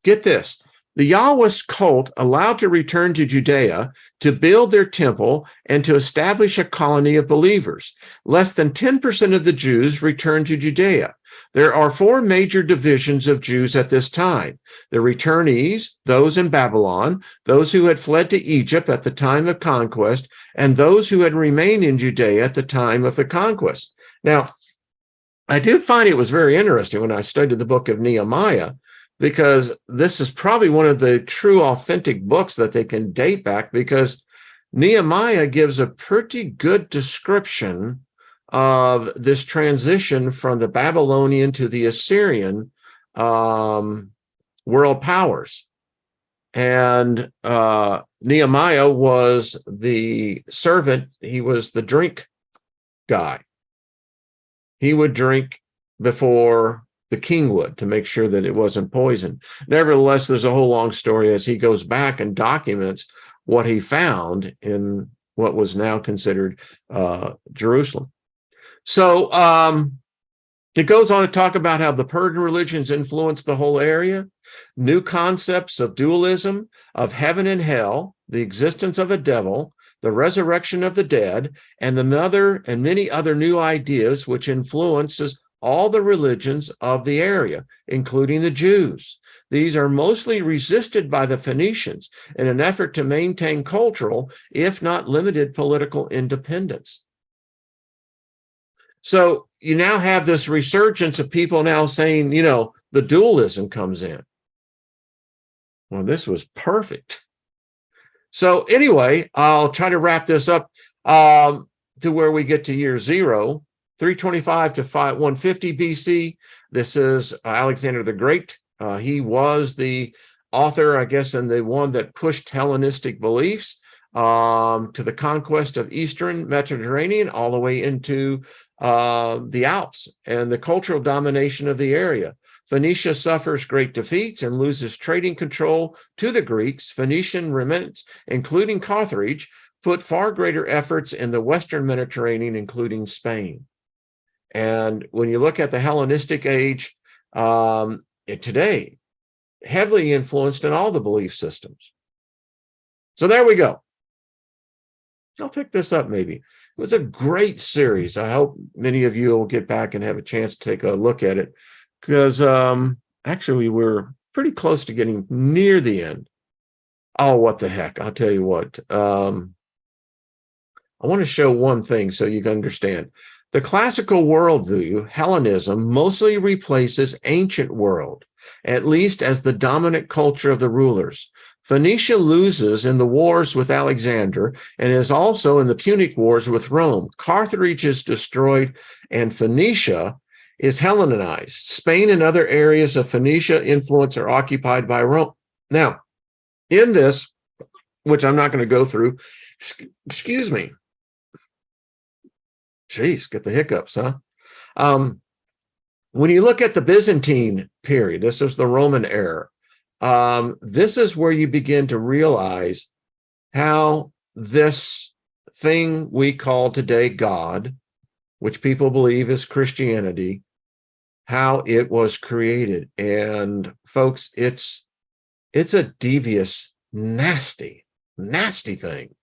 Speaker 1: Get this. The Yahwist cult allowed to return to Judea to build their temple and to establish a colony of believers. Less than 10% of the Jews returned to Judea. There are four major divisions of Jews at this time: the returnees, those in Babylon, those who had fled to Egypt at the time of conquest, and those who had remained in Judea at the time of the conquest. Now, I do find it was very interesting when I studied the book of Nehemiah, because this is probably one of the true authentic books that they can date back, because Nehemiah gives a pretty good description of this transition from the Babylonian to the Assyrian world powers. And Nehemiah was the servant. He was the drink guy. He would drink before the king would, to make sure that it wasn't poisoned. Nevertheless, there's a whole long story as he goes back and documents what he found in what was now considered Jerusalem. So it goes on to talk about how the Persian religions influenced the whole area, new concepts of dualism, of heaven and hell, the existence of a devil, the resurrection of the dead, and many other new ideas which influences all the religions of the area, including the Jews. These are mostly resisted by the Phoenicians in an effort to maintain cultural, if not limited, political independence. So you now have this resurgence of people now saying, the dualism comes in. Well, this was perfect. So anyway, I'll try to wrap this up to where we get to year 0, 325 to 150 BC. This is Alexander the Great. He was the author, I guess, and the one that pushed Hellenistic beliefs to the conquest of Eastern Mediterranean all the way into the Alps and the cultural domination of the area. Phoenicia suffers great defeats and loses trading control to the Greeks. Phoenician remnants, including Carthage, put far greater efforts in the Western Mediterranean, including Spain. And when you look at the Hellenistic age today, heavily influenced in all the belief systems. So there we go. I'll pick this up maybe. It was a great series. I hope many of you will get back and have a chance to take a look at it, because actually we're pretty close to getting near the end. Oh, what the heck. I'll tell you what. I want to show one thing so you can understand. The classical worldview, Hellenism, mostly replaces ancient world, at least as the dominant culture of the rulers. Phoenicia loses in the wars with Alexander and is also in the Punic Wars with Rome. Carthage is destroyed and Phoenicia is Hellenized. Spain and other areas of Phoenicia influence are occupied by Rome. Now, in this, which I'm not going to go through, excuse me. Jeez, get the hiccups, huh? When you look at the Byzantine period, this is the Roman era, this is where you begin to realize how this thing we call today God, which people believe is Christianity, how it was created. And folks, it's a devious, nasty thing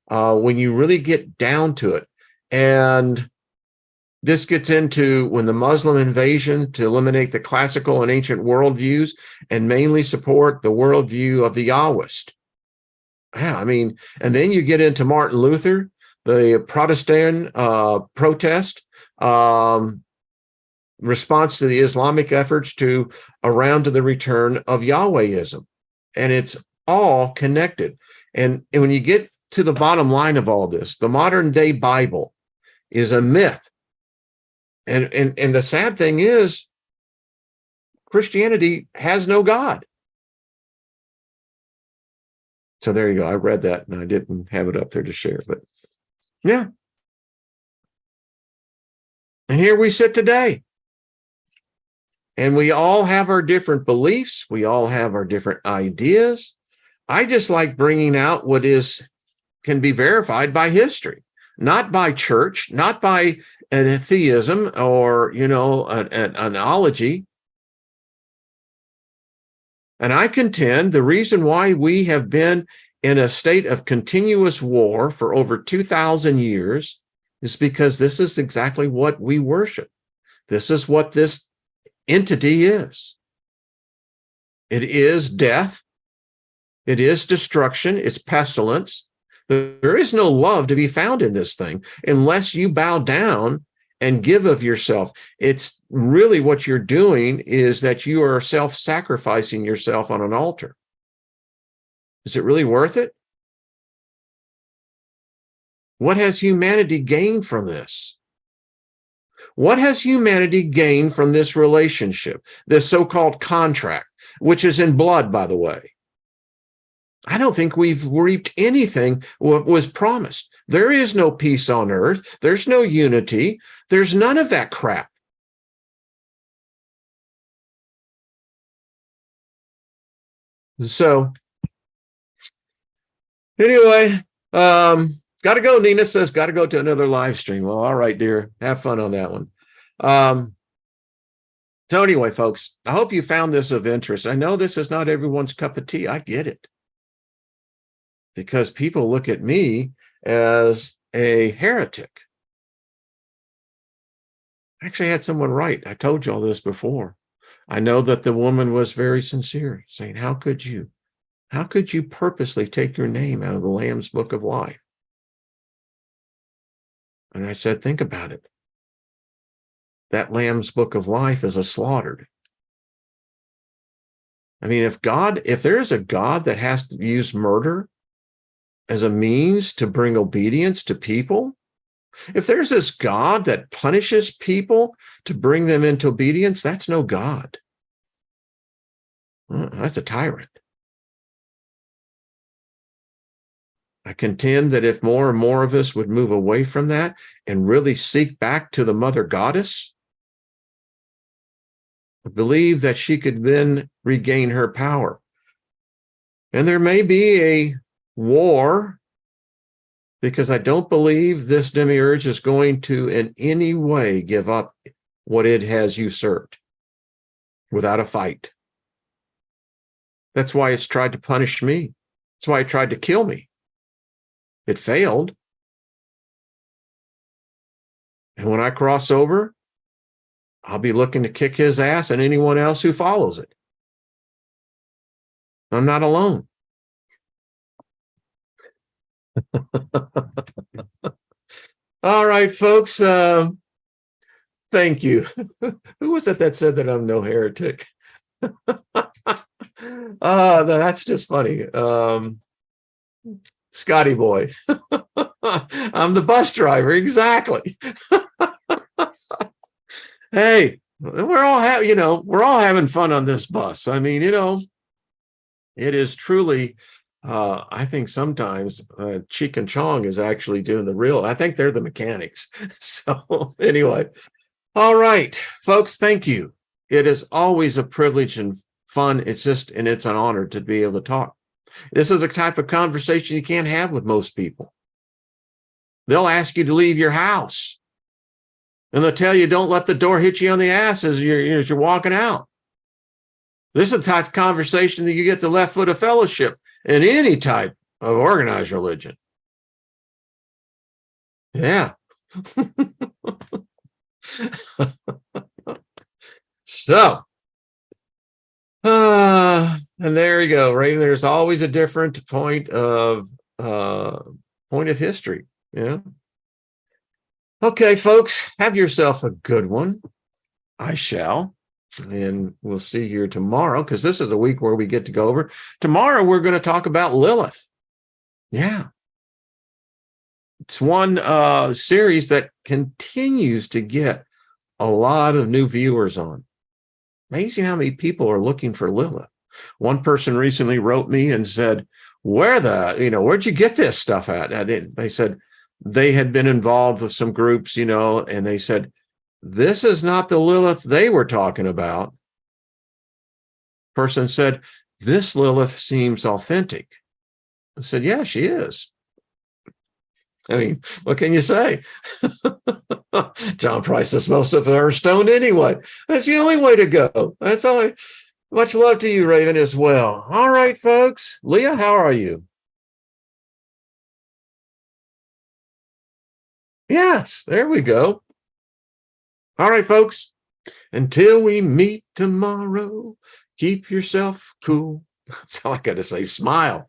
Speaker 1: when you really get down to it. And this gets into when the Muslim invasion to eliminate the classical and ancient worldviews and mainly support the worldview of the Yahwist. Yeah, I mean, and then you get into Martin Luther, the Protestant protest, response to the Islamic efforts around to the return of Yahwehism. And it's all connected. And when you get to the bottom line of all this, the modern day Bible is a myth. And the sad thing is, Christianity has no God. So there you go. I read that and I didn't have it up there to share, but yeah. And here we sit today. And we all have our different beliefs. We all have our different ideas. I just like bringing out what can be verified by history, not by church, not by an theism or, an ology. And I contend the reason why we have been in a state of continuous war for over 2,000 years is because this is exactly what we worship. This is what this entity is. It is death. It is destruction. It's pestilence. There is no love to be found in this thing unless you bow down and give of yourself. It's really what you're doing is that you are self-sacrificing yourself on an altar. Is it really worth it? What has humanity gained from this? What has humanity gained from this relationship, this so-called contract, which is in blood, by the way? I don't think we've reaped anything what was promised. There is no peace on earth. There's no unity. There's none of that crap. So anyway, got to go. Nina says, got to go to another live stream. Well, all right, dear. Have fun on that one. So anyway, folks, I hope you found this of interest. I know this is not everyone's cup of tea. I get it. Because people look at me as a heretic. I actually had someone write, I told you all this before. I know that the woman was very sincere, saying, how could you purposely take your name out of the Lamb's Book of Life? And I said, think about it. That Lamb's Book of Life is a slaughtered. I mean, if there is a God that has to use murder as a means to bring obedience to people, if there's this God that punishes people to bring them into obedience, that's no God. That's a tyrant. I contend that if more and more of us would move away from that and really seek back to the Mother Goddess, I believe that she could then regain her power. And there may be a war, because I don't believe this demiurge is going to in any way give up what it has usurped without a fight. That's why it's tried to punish me. That's why it tried to kill me. It failed. And when I cross over, I'll be looking to kick his ass and anyone else who follows it. I'm not alone. All right, folks. Thank you. Who was it that said that I'm no heretic? That's just funny. Scotty boy. I'm the bus driver. Exactly. Hey, we're all having fun on this bus. I mean, it is truly. I think sometimes Cheek and Chong is actually doing the real. I think they're the mechanics. So anyway, all right, folks, thank you. It is always a privilege and fun. It's an honor to be able to talk. This is a type of conversation you can't have with most people. They'll ask you to leave your house, and they'll tell you don't let the door hit you on the ass as you're walking out. This is the type of conversation that you get the left foot of fellowship in any type of organized religion. Yeah. So, and there you go, right? There's always a different point of history. Yeah. Okay, folks, have yourself a good one. I shall. And we'll see you here tomorrow, because this is a week where we get to go over. Tomorrow, we're going to talk about Lilith. Yeah. It's one series that continues to get a lot of new viewers on. Amazing how many people are looking for Lilith. One person recently wrote me and said, where'd you get this stuff at? They said they had been involved with some groups, and they said, this is not the Lilith they were talking about. Person said, this Lilith seems authentic. I said, yeah, she is. I mean, what can you say? John Price is most of her stoned anyway. That's the only way to go. That's all. Much love to you, Raven, as well. All right, folks. Leah, how are you? Yes, there we go. All right, folks. Until we meet tomorrow, keep yourself cool. That's all I got to say. Smile.